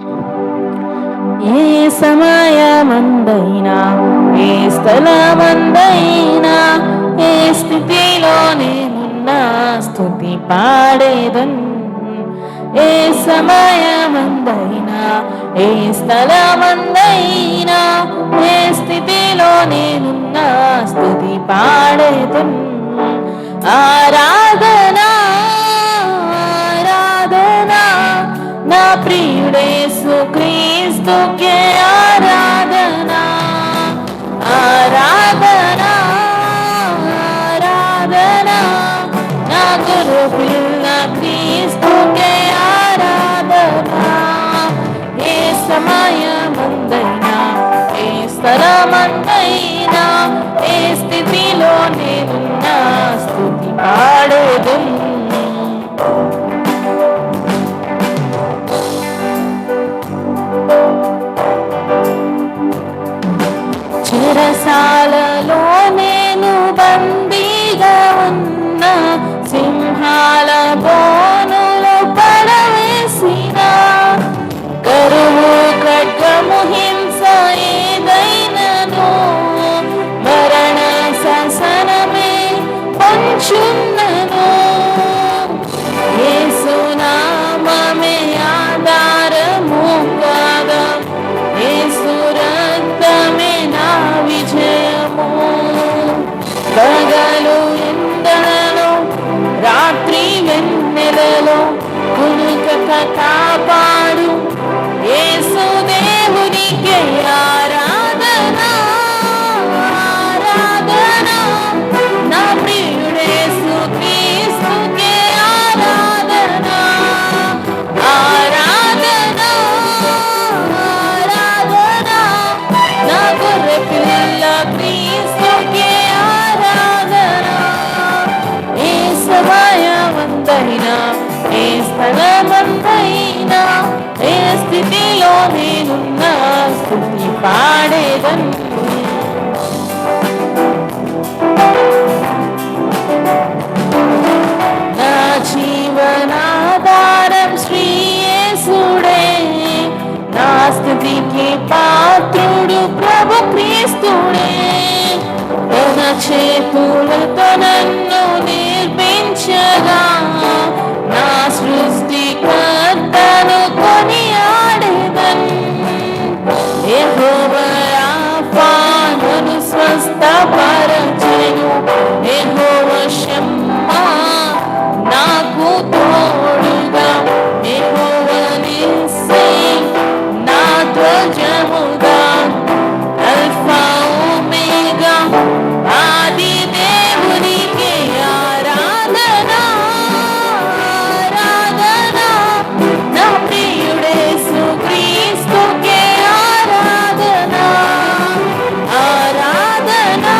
ఏ సమయమందైనా ఏ స్థలమందైనా ఏ స్థితిలో నేనున్నా స్తుతి పాడేదన్. ఏ సమయమందైనా ఏ స్థలమందైనా ఏ స్థితిలో నేనున్నా స్తుతి పాడేదన్. ఆరాధనా ఆరాధనా నా ప్రియుడేసు క్రీస్తుకే ఆరాధనా. ఆరాధనా ఆరాధనా నా గురు పిల్ల క్రీస్తుకే ఆరాధనా. ఏ సమయమందైనా ఏ స్థలమందైనా ఏ స్థితిలో నేనున్నా స్తుతి పాడేదన్. చెరసాలలో నేను బందీగా ఉన్న సింహాల బోనులో పడవేసిన కరువు ఖడ్గము హింస ఏదైనను మరణ శాసనమే పంచున్నను. యేసునామమే ఆధారము కాగా యేసు రక్తమే నా విజయము. పగలు ఎండలలో రాత్రి వెన్నెలలో కునుకక కాపాడు యేసు దేవునికే ఆరాధనా. ఆరాధనా నా ప్రియుడేసు క్రీస్తుకే ఆరాధనా. ఆరాధనా ఆరాధనా నా గొర్రె పిల్ల క్రీస్తుకే ఆరాధనా. ఏ సమయమందైనా ఏ స్థలమందైనా ఏ స్థితిలో నేనున్నా స్తుతి పాడేదన్. నా జీవనాధారం శ్రీ యేసుడే, నా స్థితికి పాత్రుడు ప్రభు క్రీస్తుడే. తన చేతులతో నన్ను నిర్మించగా నా సృష్టికర్తను కొనియాడెదన్. యెహోవా రాఫా నన్ను స్వస్థపరచెను. యెహోవా షమ్మా నాకు తోడుగా. యెహోవా నిస్సీ నా ధ్వజముగా. అల్ఫా ఒమేగా ఆది దేవునికే ఆరాధనా. ఆరాధనా నా ప్రియుడేసు క్రీస్తుకే ఆరాధనా. ఆరాధనా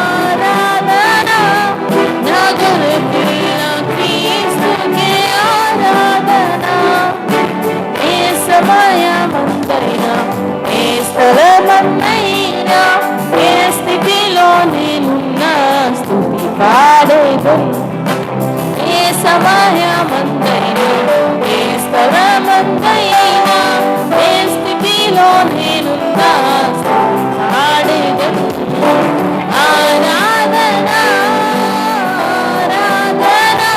ఆరాధనా నా గురు పిల్ల క్రీస్తుకే ఆరాధనా. ఏ సమయమందైనా ఏ స్థలమందైనా ఏ స్థితిలో నేనున్నా స్తుతి పాడేదన్. ఏ సమయమందైనా ఏ స్థలమందైనా ఏ స్థితిలో నేనున్నా స్తుతి పాడేదన్. ఆరాధనా ఆరాధనా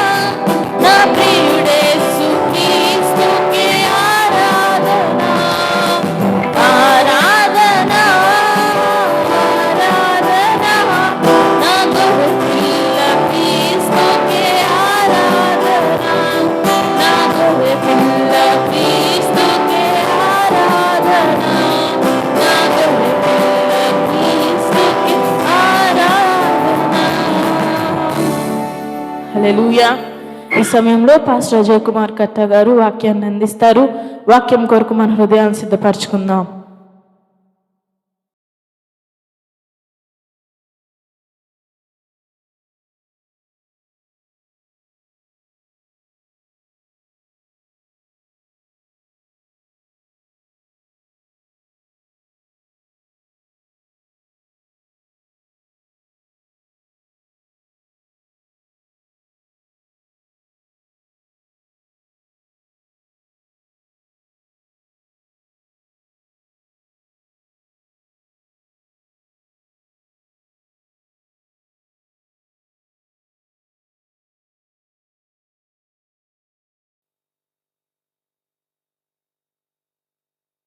నా ప్రియుడేసు క్రీస్తుకే ఆరాధనా. ఆరాధనా ఆరాధనా నా గురు పిల్ల క్రీస్తుకే ఆరాధనా. నా గురు పిల్ల క్రీస్తుకే ఆరాధనా. నా గురు పిల్ల క్రీస్తుకే ఆరాధనా. హల్లెలూయా. ఈ సమయంలో పాస్టర్ అజయ్ కుమార్ కత్త గారు వాక్యాన్ని అందిస్తారు. వాక్యం కొరకు మన హృదయాన్ని సిద్ధపరచుకుందాం.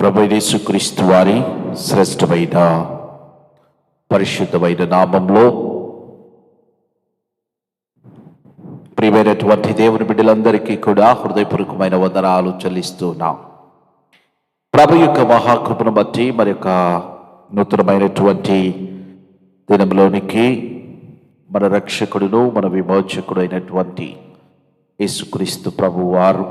ప్రభు యేసుక్రీస్తు వారి శ్రేష్టమైన పరిశుద్ధమైన నామంలో ప్రియమైనటువంటి దేవుని బిడ్డలందరికీ కూడా హృదయపూర్వకమైన వందనాలు చెల్లిస్తున్నాం. ప్రభు యొక్క మహాకృపను బట్టి మరి యొక్క నూతనమైనటువంటి దినంలోనికి మన రక్షకుడును మన విమోచకుడు అయినటువంటి యేసుక్రీస్తు ప్రభు వారు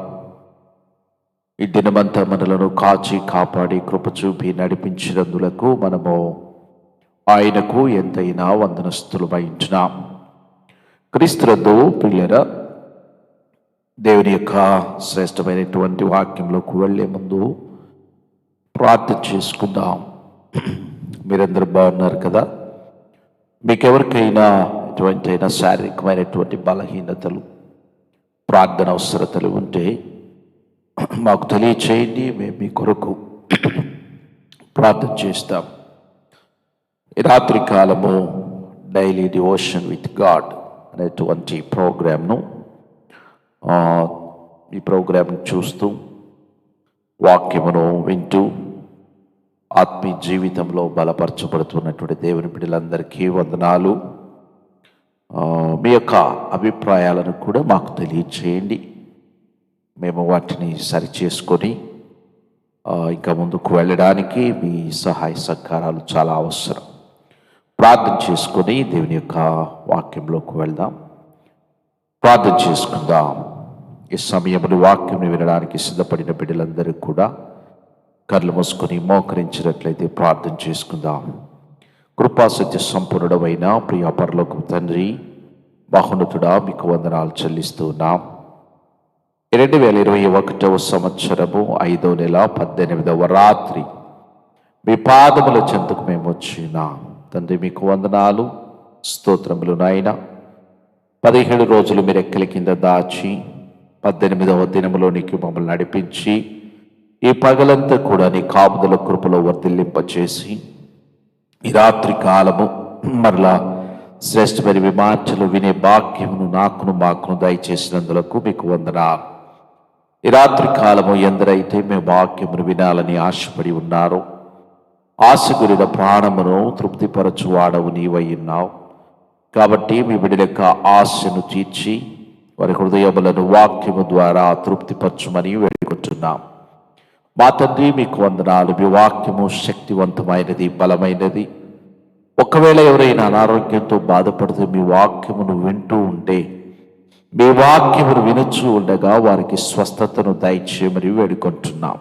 ఈ దినమంతా మనలను కాచి కాపాడి కృప చూపి నడిపించినందులకు మనము ఆయనకు ఎంతైనా వందనస్తులమైంటున్నాం. క్రీస్తునందు ప్రియులారా, దేవుని యొక్క శ్రేష్టమైనటువంటి వాక్యంలోకి వెళ్ళే ముందు ప్రార్థన చేసుకుందాం. మీరందరూ బాగున్నారు కదా? మీకెవరికైనా ఎటువంటి శారీరకమైనటువంటి బలహీనతలు, ప్రార్థన అవసరతలు ఉంటే మాకు తెలియచేయండి. మేము మీ కొరకు ప్రార్థన చేస్తాం. ఈ రాత్రి కాలము డైలీ డివోషన్ విత్ గాడ్ అనేటువంటి ప్రోగ్రామ్ను ఈ ప్రోగ్రామ్ను చూస్తూ వాక్యమును వింటూ ఆత్మీయ జీవితంలో బలపరచబడుతున్నటువంటి దేవుని బిడ్డలందరికీ వందనాలు. మీ యొక్క అభిప్రాయాలను కూడా మాకు తెలియచేయండి. మేము వాటిని సరిచేసుకొని ఇంకా ముందుకు వెళ్ళడానికి మీ సహాయ సహకారాలు చాలా అవసరం. ప్రార్థన చేసుకొని దేవుని యొక్క వాక్యంలోకి వెళ్దాం. ప్రార్థన చేసుకుందాం. ఈ సమయంలో వాక్యం వినడానికి సిద్ధపడిన బిడ్డలందరూ కూడా కళ్ళు మూసుకొని మోకరించినట్లయితే ప్రార్థన చేసుకుందాం. కృపాసత్య సంపూర్ణుడమైన ప్రియ పరలోకపు తండ్రి, మహోన్నతుడా, మీకు వందనాలు చెల్లిస్తున్నాం. 2021 సంవత్సరము 5వ నెల 18వ రాత్రి మీ పాదముల చెంతకు మేము వచ్చినాం. తండ్రి, మీకు వందనాలు, స్తోత్రములు నాయన. 17 రోజులు మీరు ఎక్కల కింద దాచి 18వ దినములోనికి మమ్మల్ని నడిపించి ఈ పగలంతా కూడా నీ కాపుదల కృపలో వర్ధిల్లింపచేసి ఈ రాత్రి కాలము మరలా శ్రేష్టమైన విమార్చలు వినే భాగ్యమును నాకును మాకును దయచేసినందులకు మీకు వందనాలు. ఈ రాత్రి కాలము ఎందరైతే మేము వాక్యమును వినాలని ఆశపడి ఉన్నారో, ఆశ గురిన ప్రాణమును తృప్తిపరచువాడవు నీవై ఉన్నావు. కాబట్టి మీ బిడ్డల యొక్క ఆశను తీర్చి వారి హృదయములను వాక్యము ద్వారా తృప్తిపరచుమని వేడుకుంటున్నాం. మా తండ్రి, మీకు వందనాలు. మీ వాక్యము శక్తివంతమైనది, బలమైనది. ఒకవేళ ఎవరైనా అనారోగ్యంతో బాధపడుతూ మీ వాక్యమును వింటూ ఉంటే, మీ వాక్యమును వినుచూ ఉండగా వారికి స్వస్థతను దయచేయమని వేడుకుంటున్నాం.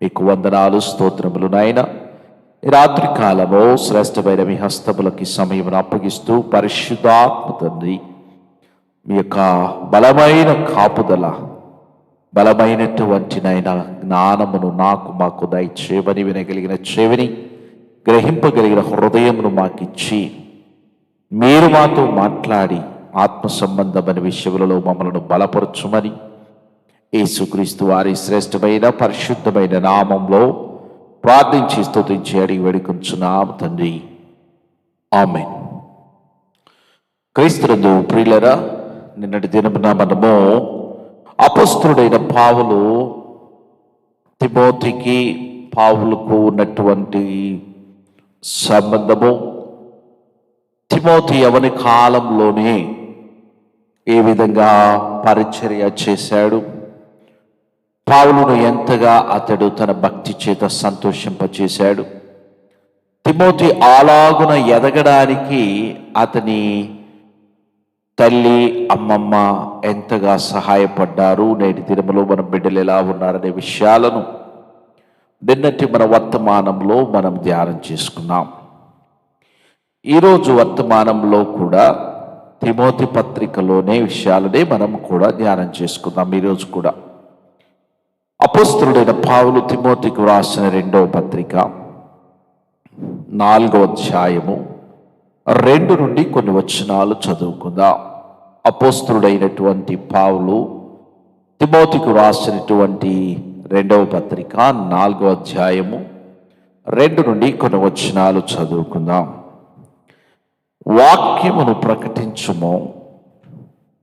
మీకు వందనాలు, స్తోత్రములు నాయన. ఈ రాత్రి కాలము శ్రేష్టమైన మీ హస్తములకి సమయమును అప్పగిస్తూ పరిశుద్ధాత్మ తండ్రి మీ యొక్క బలమైన కాపుదల, బలమైనటువంటి నాయన జ్ఞానమును నాకు మాకు దయచేయమని, వినగలిగిన చెవిని, గ్రహింపగలిగిన హృదయమును మాకిచ్చి మీరు మాతో మాట్లాడి ఆత్మ సంబంధమైన విషయములలో మమ్మల్ని బలపరచుమని యేసుక్రీస్తు వారి శ్రేష్టమైన పరిశుద్ధమైన నామంలో ప్రార్థించి స్తుతించి అడిగి వేడుకొంచున్నాం తండ్రి, ఆమేన్. క్రీస్తునందు ప్రియులారా, నిన్నటి దినమున మనము అపొస్తలుడైన పౌలు తిమోతికి పౌలుకు ఉన్నటువంటి సంబంధము, తిమోతి యవన కాలంలోనే ఏ విధంగా పరిచర్య చేశాడు, పౌలును ఎంతగా అతడు తన భక్తి చేత సంతోషింపచేశాడు, తిమోతి అలాగున ఎదగడానికి అతని తల్లి, అమ్మమ్మ ఎంతగా సహాయపడ్డారు, నేటి దినములో మన బిడ్డలు ఎలా ఉన్నారనే విషయాలను నిన్నటి మన వర్తమానంలో మనం ధ్యానం చేసుకున్నాం. ఈరోజు వర్తమానంలో కూడా తిమోతి పత్రికలోనే విషయాలనే మనం కూడా ధ్యానం చేసుకుందాం. ఈరోజు కూడా అపొస్తలుడైన పౌలు తిమోతికి వ్రాసిన 2వ పత్రిక 4వ అధ్యాయము 2 నుండి కొన్ని వచనాలు చదువుకుందాం. అపొస్తలుడైనటువంటి పౌలు తిమోతికి వ్రాసినటువంటి 2వ పత్రిక 4వ అధ్యాయము 2 నుండి కొన్ని వచనాలు చదువుకుందాం. వాక్యమును ప్రకటించుము,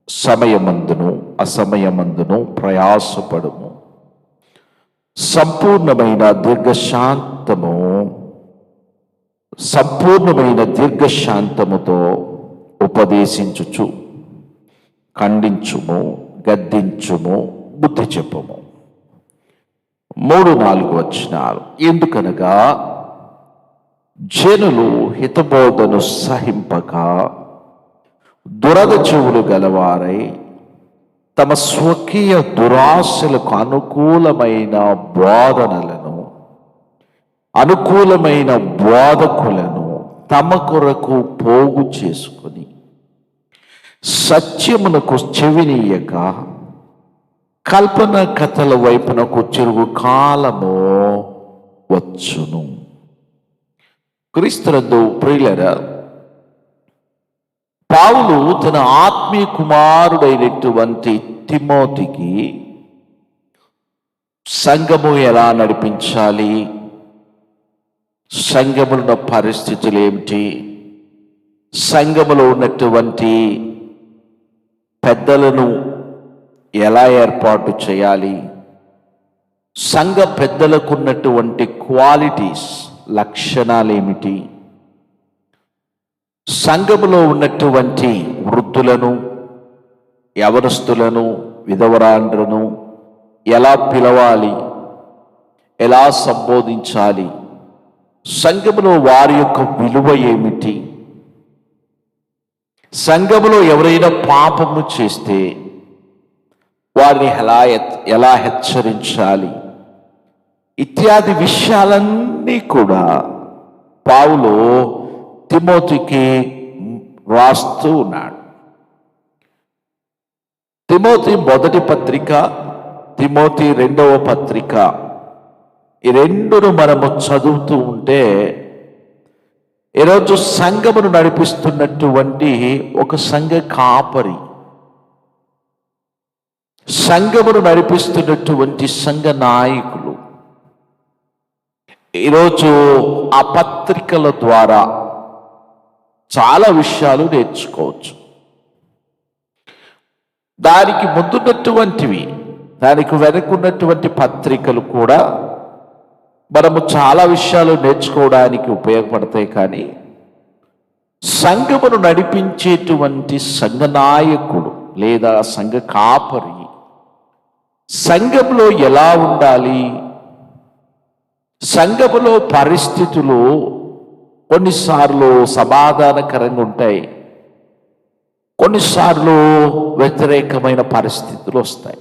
సమయమందును అసమయమందును ప్రయాసపడుము, సంపూర్ణమైన దీర్ఘశాంతముతో ఉపదేశించుచు ఖండించుము, గద్దించుము, బుద్ధి చెప్పుము. 3-4 వచనాలు. ఎందుకనగా జనులు హితబోధను సహింపక దురద చెవులు గలవారై తమ స్వకీయ దురాశలకు అనుకూలమైన బోధకులను తమ కొరకు పోగు చేసుకుని సత్యమునకు చెవినీయక కల్పన కథల వైపునకు చెరుగు కాలము వచ్చును. క్రీస్తునందు ప్రియులారా, పౌలు తన ఆత్మీయ కుమారుడైనటువంటి తిమోతికి సంఘము ఎలా నడిపించాలి, సంఘములో పరిస్థితులు ఏమిటి, సంఘములో ఉన్నటువంటి పెద్దలను ఎలా ఏర్పాటు చేయాలి, సంఘ పెద్దలకు ఉన్నటువంటి క్వాలిటీస్, లక్షణాలు ఏమిటి, సంఘములో ఉన్నటువంటి వృద్ధులను, యవనస్తులను, విధవరాండ్రను ఎలా పిలవాలి, ఎలా సంబోధించాలి, సంఘములో వారి యొక్క విలువ ఏమిటి, సంఘములో ఎవరైనా పాపము చేస్తే వారిని ఎలా హెచ్చరించాలి, ఇత్యాది విషయాలన్నీ కూడా పౌలు తిమోతికి రాస్తూ ఉన్నాడు. తిమోతి మొదటి పత్రిక, తిమోతి 2వ పత్రిక, ఈ రెండును మనము చదువుతూ ఉంటే ఈరోజు సంఘమును నడిపిస్తున్నటువంటి ఒక సంఘ కాపరి, సంఘమును నడిపిస్తున్నటువంటి సంఘ నాయకులు ఈరోజు ఆ పత్రికల ద్వారా చాలా విషయాలు నేర్చుకోవచ్చు. దానికి ముందున్నటువంటివి, దానికి వెనుకున్నటువంటి పత్రికలు కూడా మనము చాలా విషయాలు నేర్చుకోవడానికి ఉపయోగపడతాయి. కానీ సంఘమును నడిపించేటువంటి సంఘ నాయకుడు లేదా సంఘ కాపరి సంఘంలో ఎలా ఉండాలి, సంఘములో పరిస్థితులు కొన్నిసార్లు సమాధానకరంగా ఉంటాయి, కొన్నిసార్లు వ్యతిరేకమైన పరిస్థితులు వస్తాయి.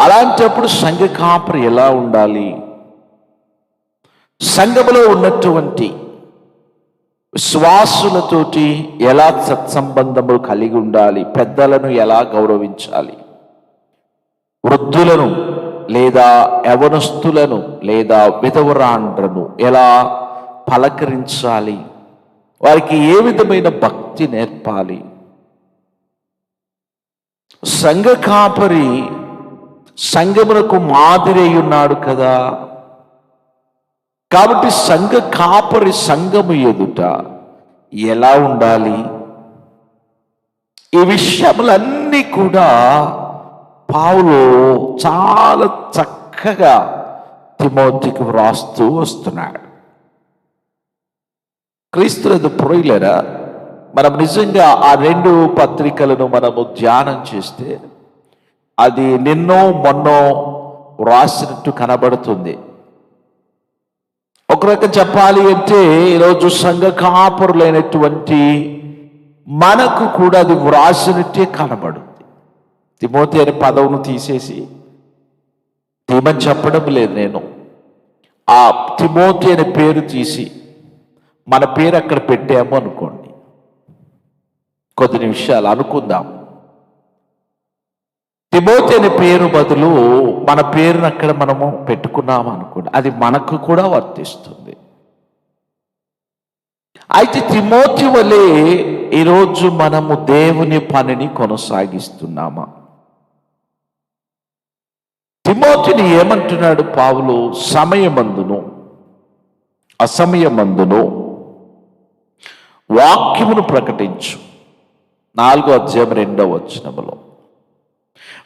అలాంటప్పుడు సంఘ కాపరి ఎలా ఉండాలి, సంఘములో ఉన్నటువంటి విశ్వాసులతోటి ఎలా సత్సంబంధములు కలిగి ఉండాలి, పెద్దలను ఎలా గౌరవించాలి, వృద్ధులను లేదా యవనస్తులను లేదా విధవరాండ్రను ఎలా పలకరించాలి, వారికి ఏ విధమైన భక్తి నేర్పాలి. సంఘ కాపరి సంఘమునకు మాదిరి ఉన్నాడు కదా. కాబట్టి సంఘ కాపరి సంఘము ఎదుట ఎలా ఉండాలి, ఈ విషయములన్నీ కూడా పౌలు చాలా చక్కగా తిమోతికి వ్రాస్తూ వస్తున్నాడు. క్రీస్తునందు ప్రియులారా, మనం నిజంగా ఆ 2 పత్రికలను మనము ధ్యానం చేస్తే అది నిన్నో మొన్నో వ్రాసినట్టు కనబడుతుంది. ఒక రకం చెప్పాలి అంటే ఈరోజు సంఘ కాపురులైనటువంటి మనకు కూడా అది వ్రాసినట్టే కనబడుతుంది. తిమోతి అనే పదవును తీసేసి తీమని చెప్పడం లేదు. నేను ఆ తిమోతి అనే పేరు తీసి మన పేరు అక్కడ పెట్టాము అనుకోండి, కొద్ది నిమిషాలు అనుకుందాం. తిమోతి అనే పేరు బదులు మన పేరును అక్కడ మనము పెట్టుకున్నాము అనుకోండి, అది మనకు కూడా వర్తిస్తుంది. అయితే తిమోతి వలె ఈరోజు మనము దేవుని పనిని కొనసాగిస్తున్నామా? తిమోతిని ఏమంటున్నాడు పౌలు? సమయమందును అసమయమందును వాక్యమును ప్రకటించు. 4వ అధ్యాయం 2వ వచనములో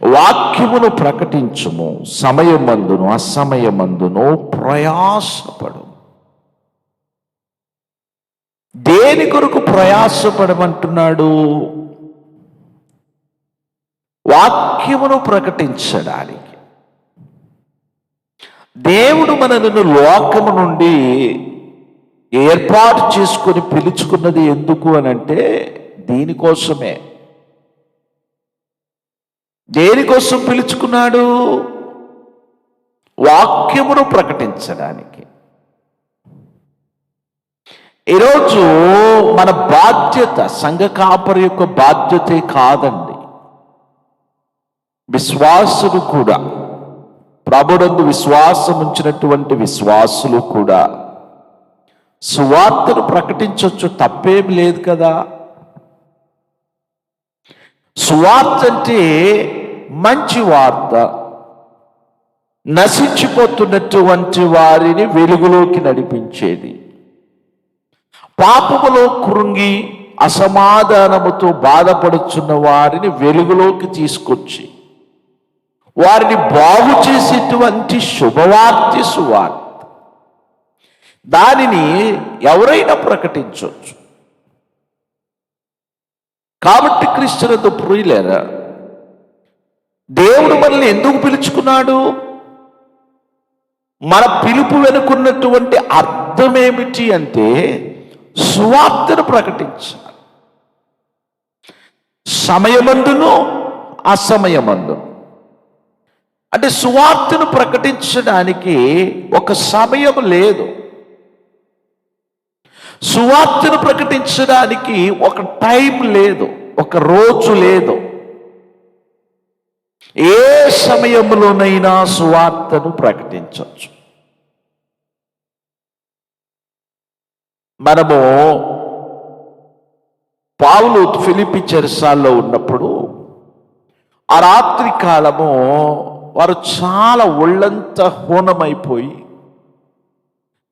వాక్యమును ప్రకటించుము, సమయమందును అసమయమందును ప్రయాసపడు. దేని కొరకు ప్రయాసపడమంటున్నాడు? వాక్యమును ప్రకటించడానికి. దేవుడు మనలను లోకము నుండి ఏర్పాటు చేసుకొని పిలుచుకున్నది ఎందుకు అనంటే దీనికోసమే. దేనికోసం పిలుచుకున్నాడు? వాక్యమును ప్రకటించడానికి. ఈరోజు మన బాధ్యత సంఘ కాపరి యొక్క బాధ్యతే కాదండి. విశ్వాసులు కూడా, ప్రభునందు విశ్వాసం ఉంచినటువంటి విశ్వాసులు కూడా సువార్తను ప్రకటించవచ్చు, తప్పేం లేదు కదా. సువార్త అంటే మంచి వార్త, నశించిపోతున్నటువంటి వారిని వెలుగులోకి నడిపించేది, పాపములో కృంగి అసమాధానముతో బాధపడుచున్న వారిని వెలుగులోకి తీసుకొచ్చి వారిని బాగు చేసేటువంటి శుభవార్త సువార్త. దానిని ఎవరైనా ప్రకటించవచ్చు. కాబట్టి క్రీస్తునందు ప్రియులారా, దేవుడు మనల్ని ఎందుకు పిలుచుకున్నాడు? మన పిలుపు వెనుకున్నటువంటి అర్థం ఏమిటి అంటే సువార్తను ప్రకటించాలి. సమయమందును అసమయమందును. అంటే సువార్తను ప్రకటించడానికి ఒక సమయం లేదు. సువార్తను ప్రకటించడానికి ఒక టైం లేదు, ఒక రోజు లేదు. ఏ సమయంలోనైనా సువార్తను ప్రకటించవచ్చు. మనము పౌలు ఫిలిప్పీ చెరసాల్లో ఉన్నప్పుడు ఆ రాత్రి కాలము వారు చాలా ఒళ్ళంతా హోనమైపోయి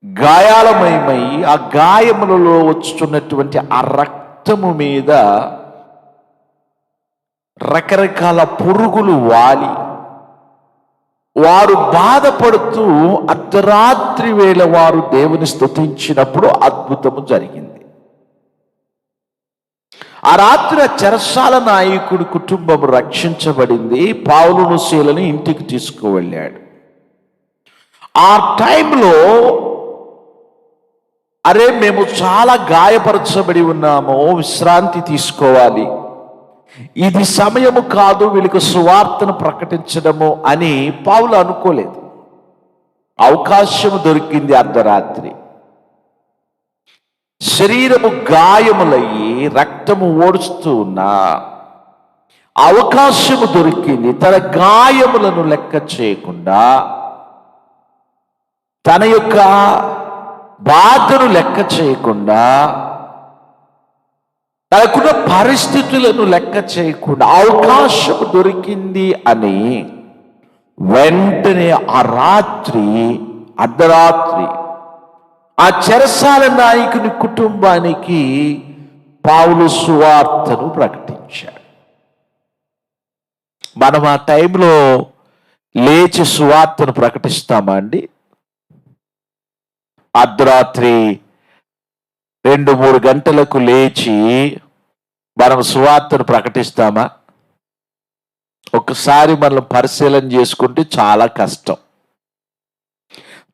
గాయాలమయమై ఆ గాయములలో వచ్చుతున్నటువంటి ఆ రక్తము మీద రకరకాల పురుగులు వాలి వారు బాధపడుతూ అర్ధరాత్రి వేళ వారు దేవుని స్తుతించినప్పుడు అద్భుతము జరిగింది. ఆ రాత్రి చెరసాల నాయకుడి కుటుంబం రక్షించబడింది. పౌలును శీలను ఇంటికి తీసుకువెళ్ళాడు. ఆ టైంలో అరే మేము చాలా గాయపరచబడి ఉన్నాము, విశ్రాంతి తీసుకోవాలి, ఇది సమయము కాదు వీళ్ళకి సువార్తను ప్రకటించడము అని పౌలు అనుకోలేదు. అవకాశము దొరికింది. అర్ధరాత్రి శరీరము గాయములయ్యి రక్తము ఓడుస్తూ ఉన్నా అవకాశము దొరికింది. తన గాయములను లెక్క చేయకుండా, తన యొక్క బాధను లెక్క చేయకుండా, తనకున్న పరిస్థితులను లెక్క చేయకుండా అవకాశం దొరికింది అని వెంటనే ఆ రాత్రి అర్ధరాత్రి ఆ చెరసాల నాయకుని కుటుంబానికి పౌలు సువార్తను ప్రకటించాడు. మనం ఆ టైంలో లేచి సువార్తను ప్రకటిస్తామా అండి? అర్ధరాత్రి 2-3 గంటలకు లేచి మనం సువార్తను ప్రకటిస్తామా? ఒకసారి మనం పరిశీలన చేసుకుంటే చాలా కష్టం,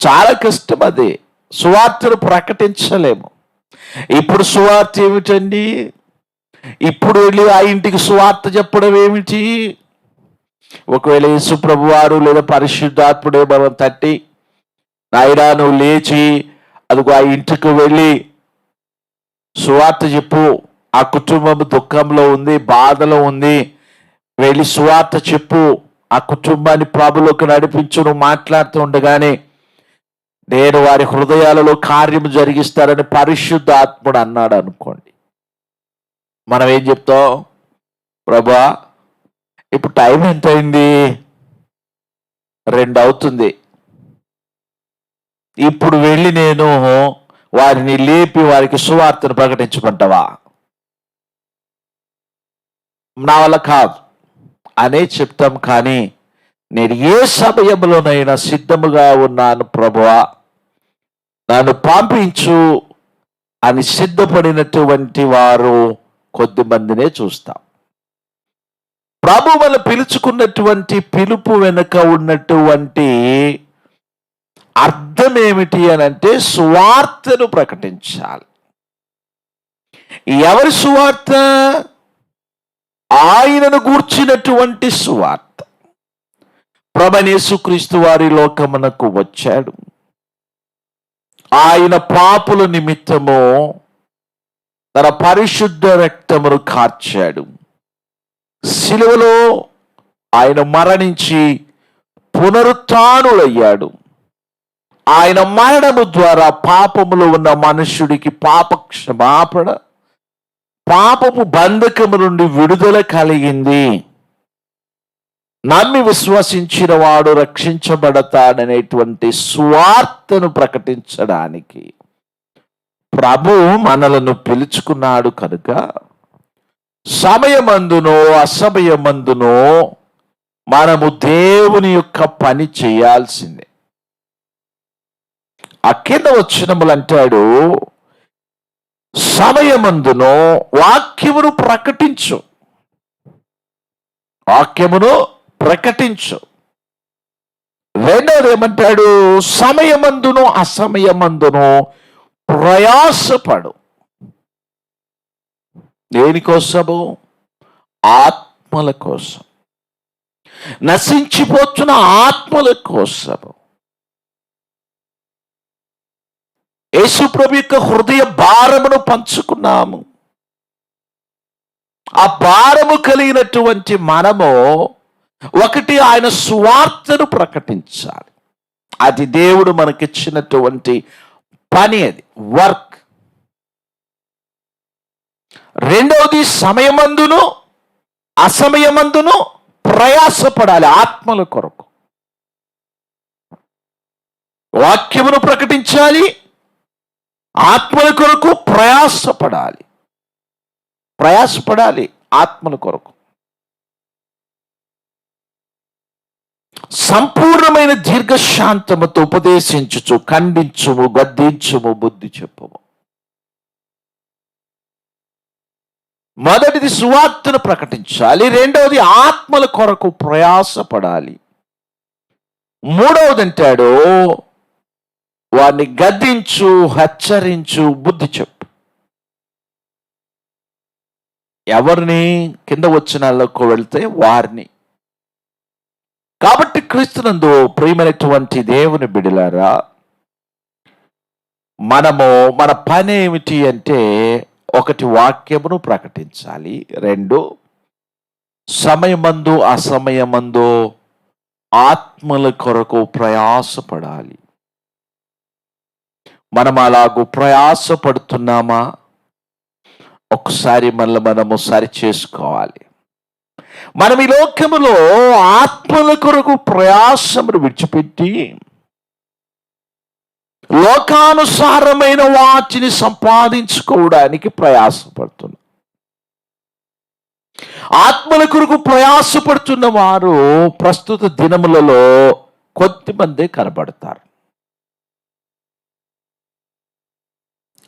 చాలా కష్టం. అదే సువార్తను ప్రకటించలేము. ఇప్పుడు సువార్త ఏమిటండి? ఇప్పుడు వెళ్ళి ఆ ఇంటికి సువార్త చెప్పడం ఏమిటి? ఒకవేళ యేసు ప్రభు వారు లేదా పరిశుద్ధాత్ముడే మనం తట్టి, నాయనా నువ్వు లేచి అదిగో ఆ ఇంటికి వెళ్ళి సువార్త చెప్పు, ఆ కుటుంబం దుఃఖంలో ఉంది, బాధలో ఉంది, వెళ్ళి సువార్త చెప్పు, ఆ కుటుంబాన్ని ప్రభులోకి నడిపించు, నువ్వు మాట్లాడుతూ ఉండగానే నేను వారి హృదయాలలో కార్యము జరిగిస్తారని పరిశుద్ధాత్ముడు అన్నాడు అనుకోండి. మనం ఏం చెప్తాం? ప్రభా ఇప్పుడు టైం ఎంత అయింది? 2 అవుతుంది. ఇప్పుడు వెళ్ళి నేను వారిని లేపి వారికి సువార్తను ప్రకటించమంటావా? నా వల్ల కాదు. అనే చెప్తాం. కానీ నేను ఏ సమయంలోనైనా సిద్ధముగా ఉన్నాను ప్రభువా, నన్ను పంపించు అని సిద్ధపడినటువంటి వారు కొద్దిమందినే చూస్తాం. ప్రభు మనం పిలుచుకున్నటువంటి పిలుపు వెనుక ఉన్నటువంటి అర్థం ఏమిటి అని అంటే సువార్తను ప్రకటించాలి. ఎవరి సువార్త? ఆయనను గూర్చినటువంటి సువార్త. ప్రభువైన యేసుక్రీస్తు వారి లోకమునకు వచ్చాడు. ఆయన పాపుల నిమిత్తము తన పరిశుద్ధ రక్తమును కార్చాడు. సిలువలో ఆయన మరణించి పునరుత్థానుడయ్యాడు. ఆయన మరణము ద్వారా పాపములో ఉన్న మనుష్యుడికి పాప క్షమాపణ, పాపపు బంధకము నుండి విడుదల కలిగింది. నమ్మి విశ్వసించిన వాడు రక్షించబడతాడనేటువంటి సువార్తను ప్రకటించడానికి ప్రభు మనలను పిలుచుకున్నాడు. కనుక సమయమందునో అసమయమందునో మనము దేవుని యొక్క పని చేయాల్సిందే. ఆ కింద వచనములు అంటాడు, సమయమందునో వాక్యమును ప్రకటించు, వాక్యమును ప్రకటించు. రెండవది ఏమంటాడు? సమయమందును అసమయమందును ప్రయాసపడు. దేనికోసము? ఆత్మల కోసం, నశించిపోతున్న ఆత్మల కోసము. యేసు ప్రభు యొక్క హృదయ భారమును పంచుకున్నాము. ఆ భారము కలిగినటువంటి మనము ఒకటి ఆయన సువార్తను ప్రకటించాలి. అది దేవుడు మనకిచ్చినటువంటి పని, అది వర్క్. రెండవది సమయమందును అసమయమందును ప్రయాసపడాలి ఆత్మల కొరకు. వాక్యమును ప్రకటించాలి, ఆత్మల కొరకు ప్రయాసపడాలి. ప్రయాసపడాలి ఆత్మల కొరకు. సంపూర్ణమైన దీర్ఘశాంతముతో ఉపదేశించుచు, ఖండించుము, గద్దించుము, బుద్ధి చెప్పుము. మొదటిది సువార్తను ప్రకటించాలి, రెండవది ఆత్మల కొరకు ప్రయాసపడాలి, మూడవది అంటాడు వారిని గద్దించు, హెచ్చరించు, బుద్ధి చెప్పు. ఎవరిని? కింద వచనాలకు వెళ్తే వారిని. కాబట్టి క్రీస్తునందు ప్రియమైనటువంటి దేవుని బిడ్డలారా, మనము మన పని ఏమిటి అంటే, ఒకటి వాక్యమును ప్రకటించాలి, రెండు సమయమందు అసమయమందు ఆత్మల కొరకు ప్రయాసపడాలి. మనం అలాగూ ప్రయాసపడుతున్నామా? ఒకసారి మనము సరి చేసుకోవాలి. మనం ఈ లోకములో ఆత్మల కొరకు ప్రయాసమును విడిచిపెట్టి లోకానుసారమైన వాటిని సంపాదించుకోవడానికి ప్రయాసపడుతున్నాం. ఆత్మల కొరకు ప్రయాసపడుతున్న వారు ప్రస్తుత దినములలో కొద్దిమందే కనబడతారు.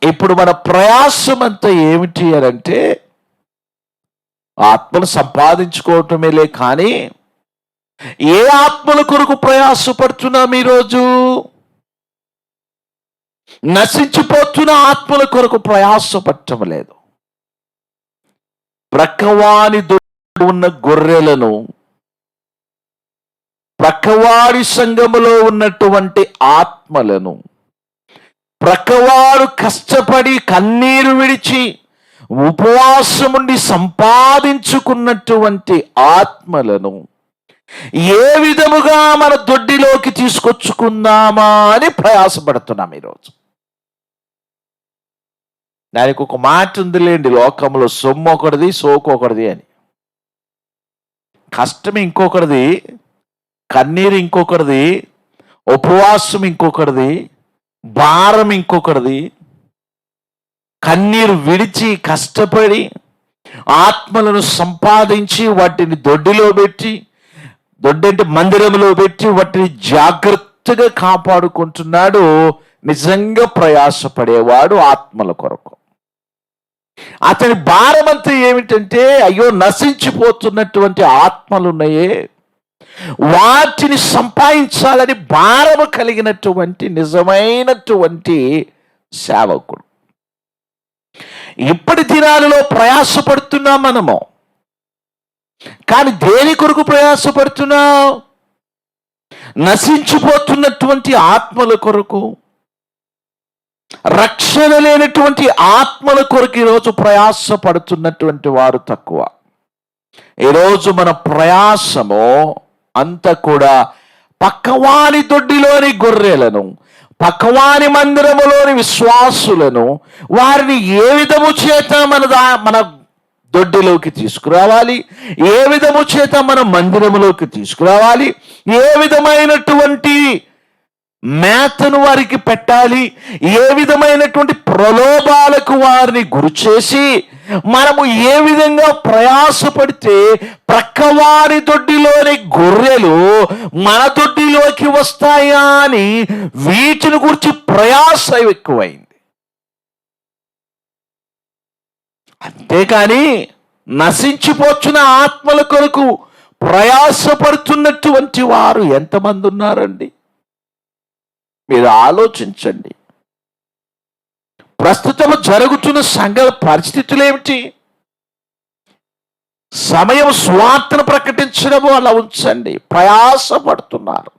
ఇప్పుడు మన ప్రయాసం అంతా ఏమిటి అని అంటే, ఆత్మను సంపాదించుకోవటమేలే. కానీ ఏ ఆత్మల కొరకు ప్రయాసపడుతున్నాం ఈరోజు? నశించిపోతున్న ఆత్మల కొరకు ప్రయాసపడటం లేదు. ప్రక్కవాని ఉన్న గొర్రెలను, ప్రక్కవాడి సంఘములో ఉన్నటువంటి ఆత్మలను, ప్రక్కవాడు కష్టపడి కన్నీరు విడిచి ఉపవాసముండి సంపాదించుకున్నటువంటి ఆత్మలను ఏ విధముగా మన దొడ్డిలోకి తీసుకొచ్చుకుందామా అని ప్రయాసపడుతున్నాం ఈరోజు. దానికి ఒక మాట ఉందిలేండి, లోకంలో సొమ్ము ఒకటిది, సోకు ఒకటిది అని. కష్టం ఇంకొకటిది, కన్నీరు ఇంకొకటిది, ఉపవాసం ఇంకొకటిది, భారం ఇంకొకటిది. కన్నీరు విడిచి కష్టపడి ఆత్మలను సంపాదించి వాటిని దొడ్డిలో పెట్టి, దొడ్డంటే మందిరంలో పెట్టి వాటిని జాగ్రత్తగా కాపాడుకుంటున్నాడు. నిజంగా ప్రయాసపడేవాడు ఆత్మల కొరకు. అతని భారమంతా ఏమిటంటే, అయ్యో నశించిపోతున్నటువంటి ఆత్మలున్నాయే, వాటిని సంపాదించాలని భారము కలిగినటువంటి నిజమైనటువంటి సేవకుడు. ఇప్పటి దినాలలో ప్రయాసపడుతున్నాం మనము, కానీ దేని కొరకు ప్రయాసపడుతున్నాం? నశించిపోతున్నటువంటి ఆత్మల కొరకు, రక్షణ లేనటువంటి ఆత్మల కొరకు ఈరోజు ప్రయాసపడుతున్నటువంటి వారు తక్కువ. ఈరోజు మన ప్రయాసము అంతా కూడా పక్కవాని దొడ్డిలోని గొర్రెలను, పక్కవాని మందిరములోని విశ్వాసులను, వారిని ఏ విధము చేత మన దొడ్డిలోకి తీసుకురావాలి, ఏ విధము చేత మన మందిరములోకి తీసుకురావాలి, ఏ విధమైనటువంటి మేతను వారికి పెట్టాలి, ఏ విధమైనటువంటి ప్రలోభాలకు వారిని గురి చేసి మనము ఏ విధంగా ప్రయాసపడితే ప్రక్కవారి దొడ్డిలోని గొర్రెలు మన దొడ్డిలోకి వస్తాయా అని వీటిని గురించి ప్రయాస ఎక్కువైంది. అంతేకాని నశించిపోతున్న ఆత్మల కొరకు ప్రయాసపడుతున్నటువంటి వారు ఎంతమంది ఉన్నారండి? మీరు ఆలోచించండి. ప్రస్తుతం జరుగుతున్న సంఘ పరిస్థితులు ఏమిటి? సమయం స్వార్థను ప్రకటించడము అలా ఉంచండి, ప్రయాసపడుతున్నారు.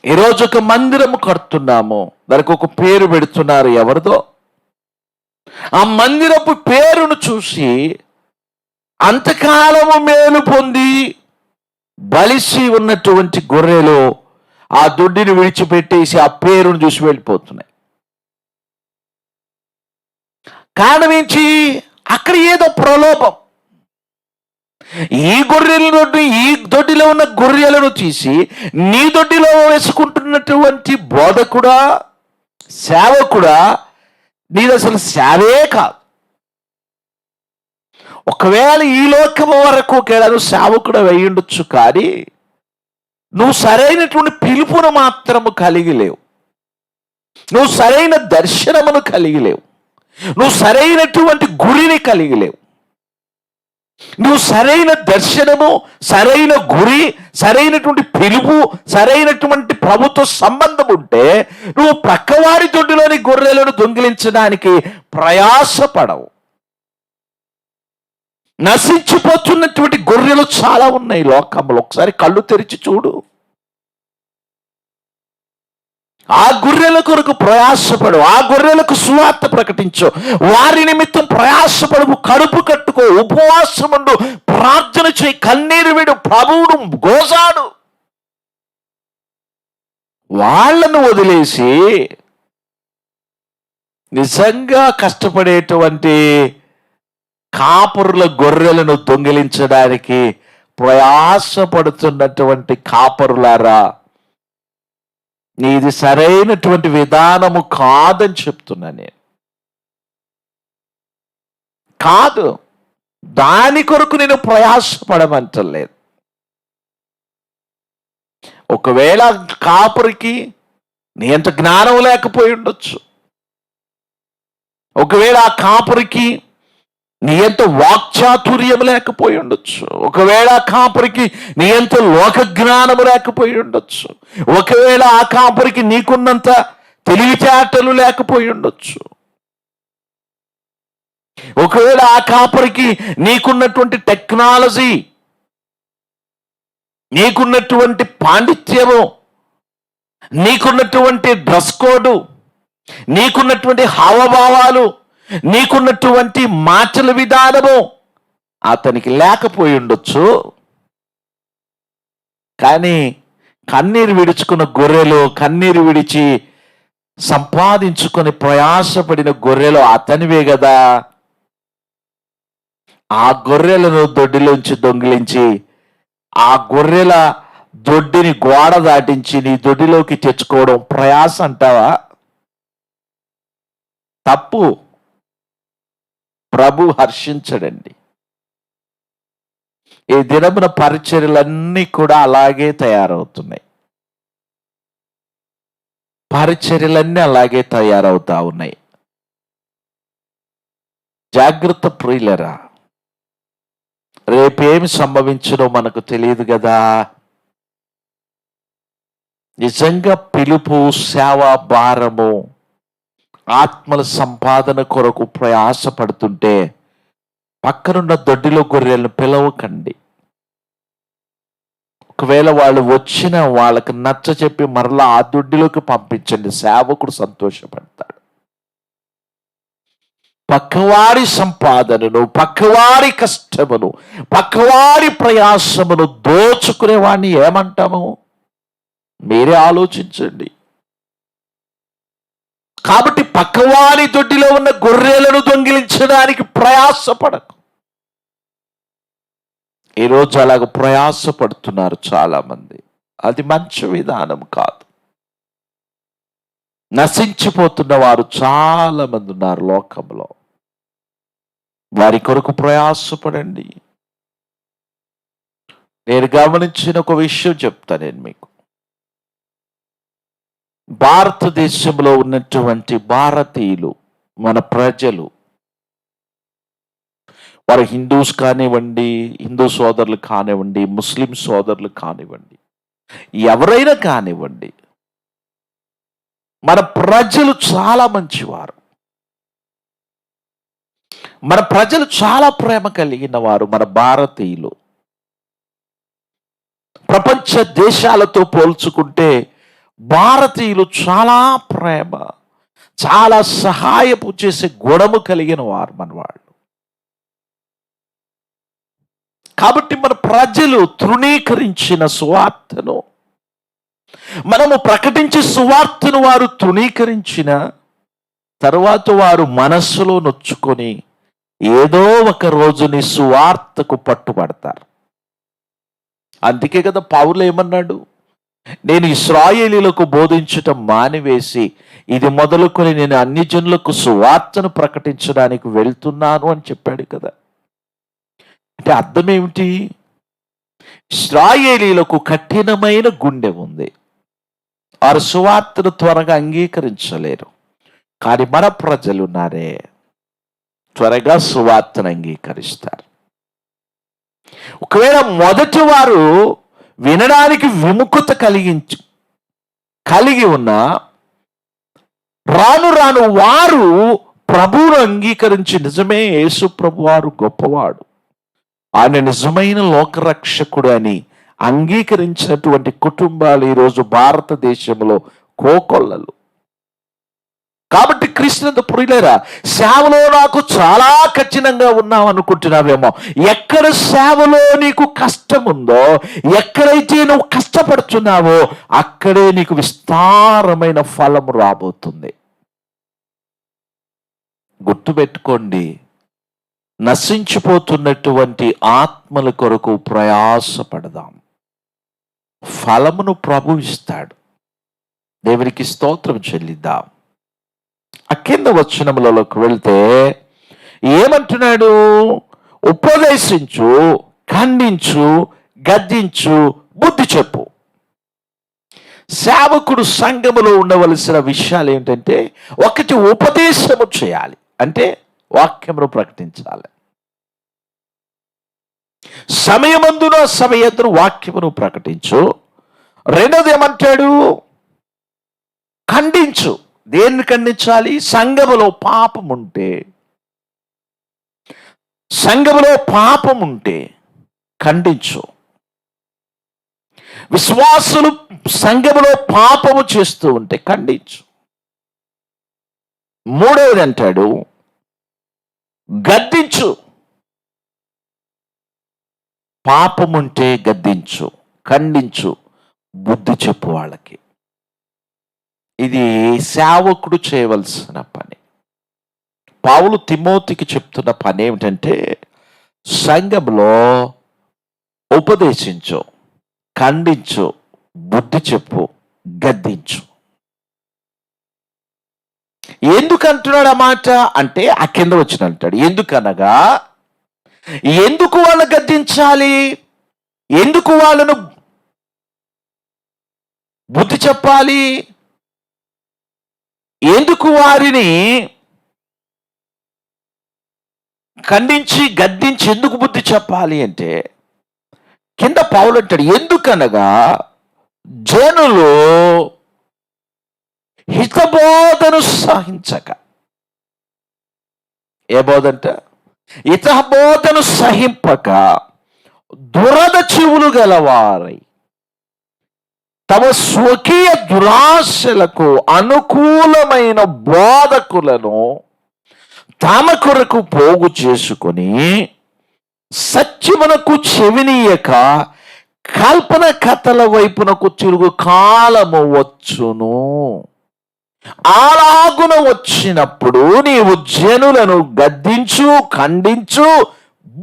ఈరోజు ఒక మందిరము కడుతున్నాము, దానికి ఒక పేరు పెడుతున్నారు, ఎవరిదో. ఆ మందిరపు పేరును చూసి అంతకాలము మేలు పొంది బలిసి ఉన్నటువంటి గొర్రెలు ఆ దొడ్డిని విడిచిపెట్టేసి ఆ పేరును చూసి వెళ్ళిపోతున్నాయి. కారణం ఏంటి? అక్కడ ఏదో ప్రలోభం. ఈ గొర్రెలను, ఈ దొడ్డిలో ఉన్న గొర్రెలను తీసి నీ దొడ్డిలో వేసుకుంటున్నటువంటి బోధకుడా, సేవకుడా, నీది అసలు సేవే కాదు. ఒకవేళ ఈ లోకము వరకు కేవలం సేవకుడు వేయుండొచ్చు, కానీ నువ్వు సరైనటువంటి పిలుపును మాత్రము కలిగి లేవు, నువ్వు సరైన దర్శనమును కలిగి లేవు, నువ్వు సరైనటువంటి గురిని కలిగి లేవు. నువ్వు సరైన దర్శనము, సరైన గురి, సరైనటువంటి పిలుపు, సరైనటువంటి ప్రభుత్వ సంబంధం ఉంటే నువ్వు ప్రక్కవారి దొడ్డిలోని గొర్రెలను దొంగిలించడానికి ప్రయాసపడవు. నశించిపోతున్నటువంటి గొర్రెలు చాలా ఉన్నాయి లోకంలో. ఒకసారి కళ్ళు తెరిచి చూడు. ఆ గొర్రెల కొరకు ప్రయాసపడు, ఆ గొర్రెలకు సువార్త ప్రకటించు, వారి నిమిత్తం ప్రయాసపడు, కడుపు కట్టుకో, ఉపవాసముండు, ప్రార్థన చేయి, కన్నీరు విడు, ప్రభువును గోజాడు. వాళ్ళను వదిలేసి నిజంగా కష్టపడేటువంటి కాపరుల గొర్రెలను దొంగిలించడానికి ప్రయాసపడుతున్నటువంటి కాపరులారా, నీది సరైనటువంటి విధానము కాదని చెప్తున్నా నేను. కాదు, దాని కొరకు నేను ప్రయాసపడమంటలేదు. ఒకవేళ కాపరికి నీ అంత జ్ఞానం లేకపోయి ఉండొచ్చు, ఒకవేళ ఆ కాపరికి నీ ఎంత వాక్చాతుర్యం లేకపోయి ఉండొచ్చు, ఒకవేళ ఆ కాపరికి నీ ఎంత లోక జ్ఞానము లేకపోయి ఉండొచ్చు, ఒకవేళ ఆ కాపరికి నీకున్నంత తెలివితేటలు లేకపోయి ఉండొచ్చు, ఒకవేళ ఆ కాపరికి నీకున్నటువంటి టెక్నాలజీ, నీకున్నటువంటి పాండిత్యము, నీకున్నటువంటి డ్రెస్ కోడ్, నీకున్నటువంటి హావభావాలు, నీకున్నటువంటి మాటల విధానము అతనికి లేకపోయి ఉండొచ్చు. కానీ కన్నీరు విడుచుకున్న గొర్రెలు, కన్నీరు విడిచి సంపాదించుకొని ప్రయాసపడిన గొర్రెలు అతనివే కదా. ఆ గొర్రెలను దొడ్డిలోంచి దొంగిలించి ఆ గొర్రెల దొడ్డిని గోడ దాటించి నీ దొడ్డిలోకి తెచ్చుకోవడం ప్రయాస అంటావా? తప్పు. ప్రభు హర్షించడండి. ఈ దినమున పరిచర్యలన్నీ కూడా అలాగే తయారవుతున్నాయి. పరిచర్యలన్నీ అలాగే తయారవుతా ఉన్నాయి. జాగ్రత్త ప్రియులరా, రేపేమి సంభవించడో మనకు తెలియదు కదా. నిజంగా పిలుపు, సేవ భారము, ఆత్మల సంపాదన కొరకు ప్రయాసపడుతుంటే పక్కనున్న దొడ్డిలో గొర్రెలను పిలవకండి. ఒకవేళ వాళ్ళు వచ్చిన వాళ్ళకి నచ్చ చెప్పి మరలా ఆ దొడ్డిలోకి పంపించండి. సేవకుడు సంతోషపడతాడు. పక్కవారి సంపాదనను, పక్కవారి కష్టమును, పక్కవారి ప్రయాసమును దోచుకునే వాడిని ఏమంటాము? మీరే ఆలోచించండి. కాబట్టి పక్కవారి దొడ్డిలో ఉన్న గొర్రెలను దొంగిలించడానికి ప్రయాసపడకు. ఈరోజు అలాగ ప్రయాసపడుతున్నారు చాలా మంది. అది మంచి విధానం కాదు. నశించిపోతున్న వారు చాలా మంది ఉన్నారు లోకంలో. వారి కొరకు ప్రయాసపడండి. నేను గమనించిన ఒక విషయం చెప్తా నేను మీకు. భారతదేశంలో ఉన్నటువంటి భారతీయులు, మన ప్రజలు, వారు హిందూస్ కానివ్వండి, హిందూ సోదరులు కానివ్వండి, ముస్లిం సోదరులు కానివ్వండి, ఎవరైనా కానివ్వండి, మన ప్రజలు చాలా మంచివారు. మన ప్రజలు చాలా ప్రేమ కలిగిన వారు. మన భారతీయులు ప్రపంచ దేశాలతో పోల్చుకుంటే భారతీయులు చాలా ప్రేమ, చాలా సహాయపు చేసే గుణము కలిగిన వారు మన వాళ్ళు. కాబట్టి మన ప్రజలు తృణీకరించిన సువార్తను, మనము ప్రకటించే సువార్తను వారు తృణీకరించిన తరువాత వారు మనస్సులో నొచ్చుకొని ఏదో ఒక రోజు నీ సువార్తకు పట్టుబడతారు. అందుకే కదా పౌలు ఏమన్నాడు? నేను ఇశ్రాయేలీయులకు బోధించటం మానివేసి ఇది మొదలుకొని నేను అన్ని జనులకు సువార్తను ప్రకటించడానికి వెళ్తున్నాను అని చెప్పాడు కదా. అంటే అర్థం ఏమిటి? ఇశ్రాయేలీయులకు కఠినమైన గుండె ఉంది. వారు సువార్తను త్వరగా అంగీకరించలేరు. కానీ మన ప్రజలు ఉన్నారే, త్వరగా సువార్తను అంగీకరిస్తారు. ఒకవేళ మొదటి వారు వినడానికి విముఖత కలిగి ఉన్న రాను రాను వారు ప్రభువును అంగీకరించి నిజమే యేసు ప్రభు వారు గొప్పవాడు, ఆయన నిజమైన లోకరక్షకుడు అని అంగీకరించినటువంటి కుటుంబాలు ఈరోజు భారతదేశంలో కోకొల్లలు. కాబట్టి క్రీస్తునందు ప్రియులారా, సేవలో నాకు చాలా కఠినంగా ఉన్నావు అనుకుంటున్నావేమో. ఎక్కడ సేవలో నీకు కష్టం ఉందో, ఎక్కడైతే నువ్వు కష్టపడుతున్నావో అక్కడే నీకు విస్తారమైన ఫలము రాబోతుంది. గుర్తుపెట్టుకోండి, నశించిపోతున్నటువంటి ఆత్మల కొరకు ప్రయాసపడదాం. ఫలమును ప్రభు ఇస్తాడు. దేవునికి స్తోత్రం చెల్లిద్దాం. ఆ కింద వచనములలోకి వెళ్తే ఏమంటున్నాడు? ఉపదేశించు, ఖండించు, గద్దించు, బుద్ధి చెప్పు. సేవకుడు సంఘములో ఉండవలసిన విషయాలు ఏంటంటే, ఒకటి ఉపదేశము చేయాలి, అంటే వాక్యమును ప్రకటించాలి. సమయమందున సమయందున వాక్యమును ప్రకటించు. రెండోది ఏమంటాడు? ఖండించు. దేన్ని ఖండించాలి? సంఘములో పాపం ఉంటే ఖండించు. విశ్వాసులు సంఘములో పాపము చేస్తూ ఉంటే ఖండించు. మూడవది అంటాడు గద్దించు. పాపముంటే గద్దించు, ఖండించు, బుద్ధి చెప్పు వాళ్ళకి. ఇది సేవకుడు చేయవలసిన పని. పౌలు తిమోతికి చెప్తున్న పని ఏమిటంటే, సంఘంలో ఉపదేశించు, ఖండించు, బుద్ధి చెప్పు, గద్దించు. ఎందుకు అంటున్నాడు ఆ మాట అంటే ఆ కింద వచ్చిన అంటాడు, ఎందుకనగా ఎందుకు వాళ్ళని గద్దించాలి, ఎందుకు వాళ్ళను బుద్ధి చెప్పాలి, ఎందుకు వారిని ఖండించి గద్దించి ఎందుకు బుద్ధి చెప్పాలి అంటే కింద పౌలు అంటాడు, ఎందుకనగా జనులు హితబోధను సహించక. ఏ బోధంట? హితబోధను సహింపక దురద చెవులు గలవారై తమ స్వకీయ దురాశలకు అనుకూలమైన బోధకులను తమ కొరకు పోగు చేసుకొని సత్యమునకు చెవినీయక కల్పన కథల వైపునకు తిరుగు కాలము వచ్చును. అలాగున వచ్చినప్పుడు నీవు జనులను గద్దించు, ఖండించు,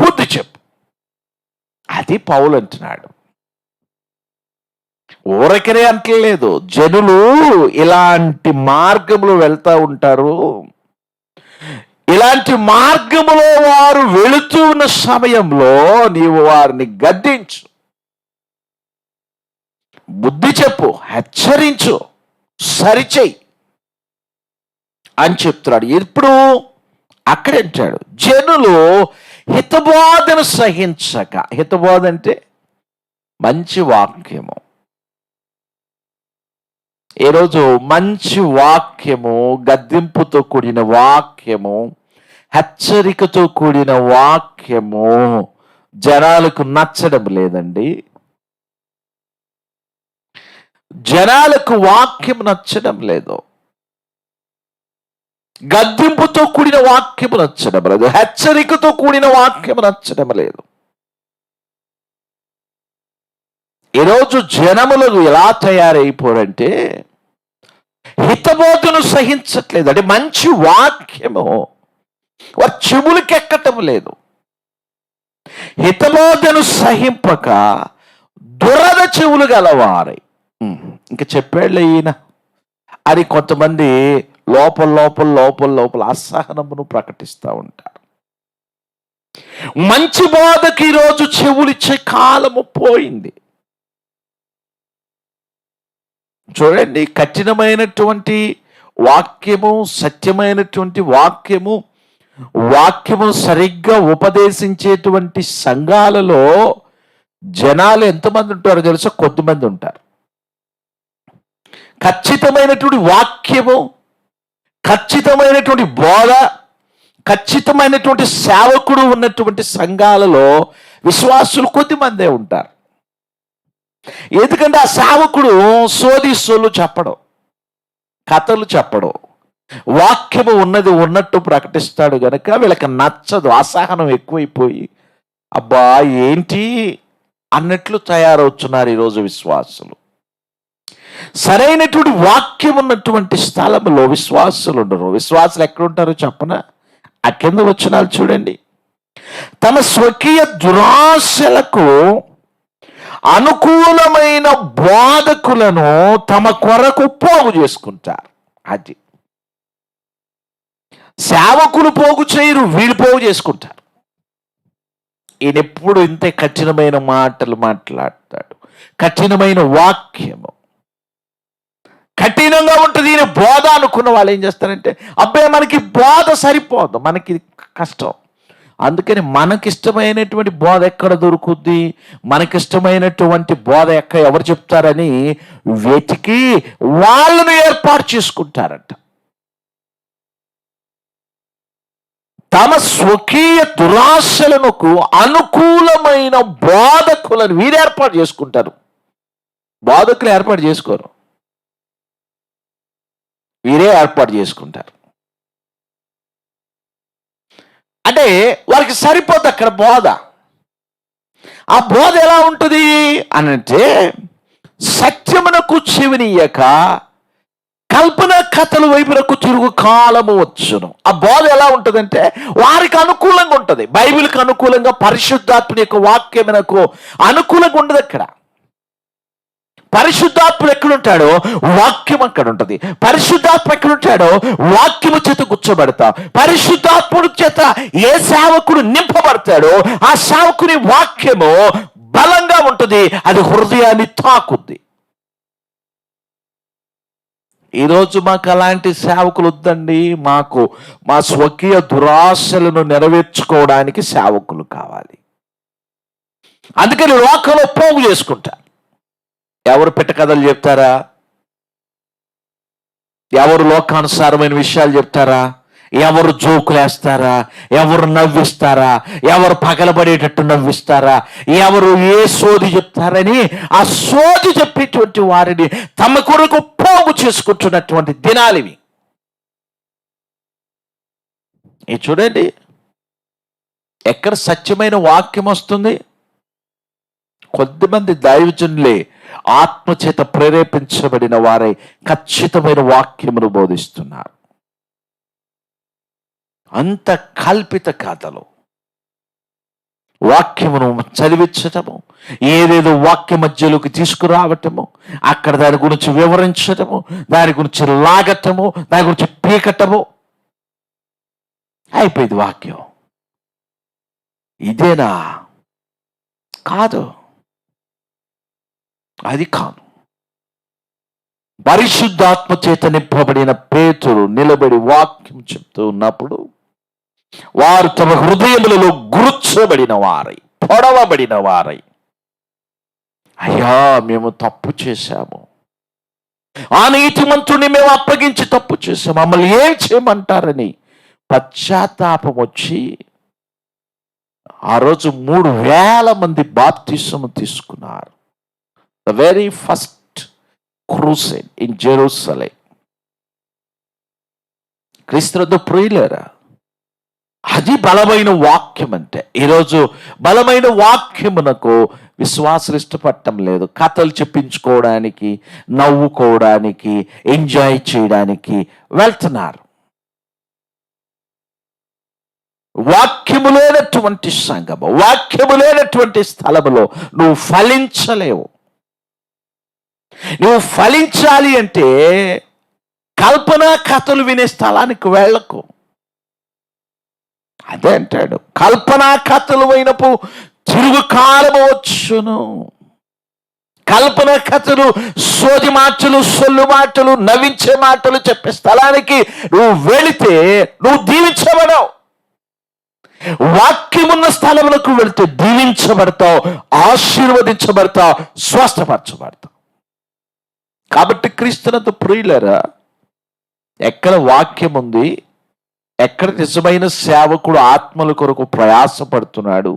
బుద్ధి చెప్పు. అది పౌలు అంటున్నాడు. ఊరకనే అంటలేదు, జనులు ఇలాంటి మార్గంలో వెళ్తా ఉంటారు, ఇలాంటి మార్గములో వారు వెళుతూ ఉన్న సమయంలో నీవు వారిని గద్దించు, బుద్ధి చెప్పు, హెచ్చరించు, సరిచేయి అని చెప్తున్నాడు. ఇప్పుడు అక్కడే అంటాడు, జనులు హితబోధను సహించక. హితబోధ అంటే మంచి వాక్యము. ఈరోజు మంచి వాక్యము, గద్దింపుతో కూడిన వాక్యము, హెచ్చరికతో కూడిన వాక్యము జనాలకు నచ్చడం లేదండి. జనాలకు వాక్యం నచ్చడం లేదు, గద్దింపుతో కూడిన వాక్యము నచ్చడం లేదు, హెచ్చరికతో కూడిన వాక్యము నచ్చడం లేదు. ఈరోజు జనములు ఎలా తయారైపోరంటే హితబోధను సహించట్లేదు. అంటే మంచి వాక్యము వారి చెవులకి ఎక్కటం లేదు. హితబోధను సహింపక దురద చెవులు గలవారై. ఇంకా చెప్పాడులే ఈయన అని కొంతమంది లోపల లోపల లోపల లోపల అసహనమును ప్రకటిస్తూ ఉంటారు. మంచి బోధకి ఈరోజు చెవులిచ్చే కాలము పోయింది. చూడండి, కఠినమైనటువంటి వాక్యము, సత్యమైనటువంటి వాక్యము, వాక్యము సరిగ్గా ఉపదేశించేటువంటి సంఘాలలో జనాలు ఎంతమంది ఉంటారో తెలుసా? కొద్దిమంది ఉంటారు. ఖచ్చితమైనటువంటి వాక్యము, ఖచ్చితమైనటువంటి బోధ, ఖచ్చితమైనటువంటి సేవకుడు ఉన్నటువంటి సంఘాలలో విశ్వాసులు కొద్దిమందే ఉంటారు. ఎందుకంటే ఆ సేవకుడు సోలు చెప్పడం, కథలు చెప్పడం, వాక్యము ఉన్నది ఉన్నట్టు ప్రకటిస్తాడు గనక వీళ్ళకి నచ్చదు. అసహనం ఎక్కువైపోయి అబ్బా ఏంటి అన్నట్లు తయారవుతున్నారు ఈరోజు విశ్వాసులు. సరైనటువంటి వాక్యం ఉన్నటువంటి స్థలంలో విశ్వాసులు ఉండరు. విశ్వాసులు ఎక్కడుంటారో చెప్పనా? ఆ కింద వచనాలు చూడండి. తమ స్వకీయ దురాశలకు అనుకూలమైన బోధకులను తమ కొరకు పోగు చేసుకుంటారు. అది సేవకులు పోగు చేయరు, వీళ్ళు పోగు చేసుకుంటారు. ఈయన ఎప్పుడు ఇంతే కఠినమైన మాటలు మాట్లాడతాడు. కఠినమైన వాక్యము కఠినంగా ఉంటుంది. ఈయన బోధ అనుకున్న వాళ్ళు ఏం చేస్తారంటే అబ్బాయి మనకి బోధ సరిపోదు, మనకి కష్టం, అందుకని మనకిష్టమైనటువంటి బోధ ఎక్కడ దొరుకుద్ది, మనకిష్టమైనటువంటి బోధ ఎవరు చెప్తారని వెతికి వాళ్ళను ఏర్పాటు చేసుకుంటారంట. తమ స్వకీయ దురాశలకు అనుకూలమైన బోధకులను వీరు ఏర్పాటు చేసుకుంటారు. బోధకులు ఏర్పాటు చేసుకోరు, వీరే ఏర్పాటు చేసుకుంటారు. అంటే వారికి సరిపోద్ది అక్కడ బోధ. ఆ బోధ ఎలా ఉంటుంది అనంటే సత్యమునకు చెవినీయక కల్పన కథల వైపునకు తిరుగు కాలము వచ్చును. ఆ బోధ ఎలా ఉంటుందంటే వారికి అనుకూలంగా ఉంటుంది. బైబిల్కి అనుకూలంగా, పరిశుద్ధాత్మ యొక్క వాక్యమునకు అనుకూలంగా ఉండదు. అక్కడ పరిశుద్ధాత్ముడు ఎక్కడుంటాడో వాక్యం అక్కడ ఉంటుంది. పరిశుద్ధాత్మ ఎక్కడుంటాడో వాక్యము చేత గుచ్చబడతా. పరిశుద్ధాత్ముడు చేత ఏ సేవకుడు నింపబడతాడో ఆ సేవకుని వాక్యము బలంగా ఉంటుంది, అది హృదయాన్ని తాకుద్ది. ఈరోజు మాకు అలాంటి సేవకులు వద్దండి. మాకు మా స్వకీయ దురాశలను నెరవేర్చుకోవడానికి సేవకులు కావాలి. అందుకని లోకంలో పోగు చేసుకుంటారు. ఎవరు పిట్ట కథలు చెప్తారా? ఎవరు లోకానుసారమైన విషయాలు చెప్తారా? ఎవరు జోకులేస్తారా? ఎవరు నవ్విస్తారా? ఎవరు పగలబడేటట్టు నవ్విస్తారా? ఎవరు ఏ సోది చెప్తారని ఆ సోది చెప్పేటువంటి వారిని తమ కొరకు పోగు చేసుకుంటున్నటువంటి దినాలు ఇవి. ఇది చూడండి, ఎక్కడ సత్యమైన వాక్యం వస్తుంది? కొద్దిమంది దైవజనులే ఆత్మచేత ప్రేరేపించబడిన వారై ఖచ్చితమైన వాక్యమును బోధిస్తున్నారు. అంత కల్పిత కథలు, వాక్యమును చదివించటము, ఏదేదో వాక్య మధ్యలోకి తీసుకురావటము, అక్కడ దాని గురించి వివరించటము, దాని గురించి లాగటము, దాని గురించి పీకటము, అయిపోయింది వాక్యం. ఇదేనా? కాదు, అది కాదు. పరిశుద్ధాత్మ చేత నింపబడిన పేతురు నిలబడి వాక్యం చెప్తూ ఉన్నప్పుడు వారు తమ హృదయములలో గుర్చబడిన వారై, పొడవబడిన వారై, అయ్యా మేము తప్పు చేశాము, ఆ నీతిమంతుడిని మేము అప్పగించి తప్పు చేశాము, మమ్మల్ని ఏం చేయమంటారని పశ్చాత్తాపం వచ్చి ఆ రోజు 3,000 మంది బాప్తిసము తీసుకున్నారు. The very first crusade in Jerusalem. క్రీస్తునందు ప్రియులారా, అది బలమైన వాక్యం. అంటే ఈరోజు బలమైన వాక్యమునకు విశ్వాసులు ఇష్టపడటం లేదు. కథలు చెప్పించుకోవడానికి, నవ్వుకోవడానికి, ఎంజాయ్ చేయడానికి వెళ్తున్నారు. వాక్యము లేనటువంటి సంఘము, వాక్యము లేనటువంటి స్థలములో నువ్వు ఫలించలేవు. నువ్వు ఫలించాలి అంటే కల్పనా కథలు వినే స్థలానికి వెళ్ళకు. అదే అంటాడు, కల్పనా కథలు అయినప్పుడు తిరుగు కాలము వచ్చును. కల్పన కథలు, సోది మాటలు, సొల్లు మాటలు, నవ్వించే మాటలు చెప్పే స్థలానికి నువ్వు వెళితే నువ్వు దీవించబడవు. వాక్యమున్న స్థలములకు వెళితే దీవించబడతావు, ఆశీర్వదించబడతావు, స్వస్థపరచబడతావు. కాబట్టి క్రీస్తునందు ప్రియులారా, ఎక్కడ వాక్యం ఉంది, ఎక్కడ నిజమైన సేవకుడు ఆత్మల కొరకు ప్రయాసపడుతున్నాడు,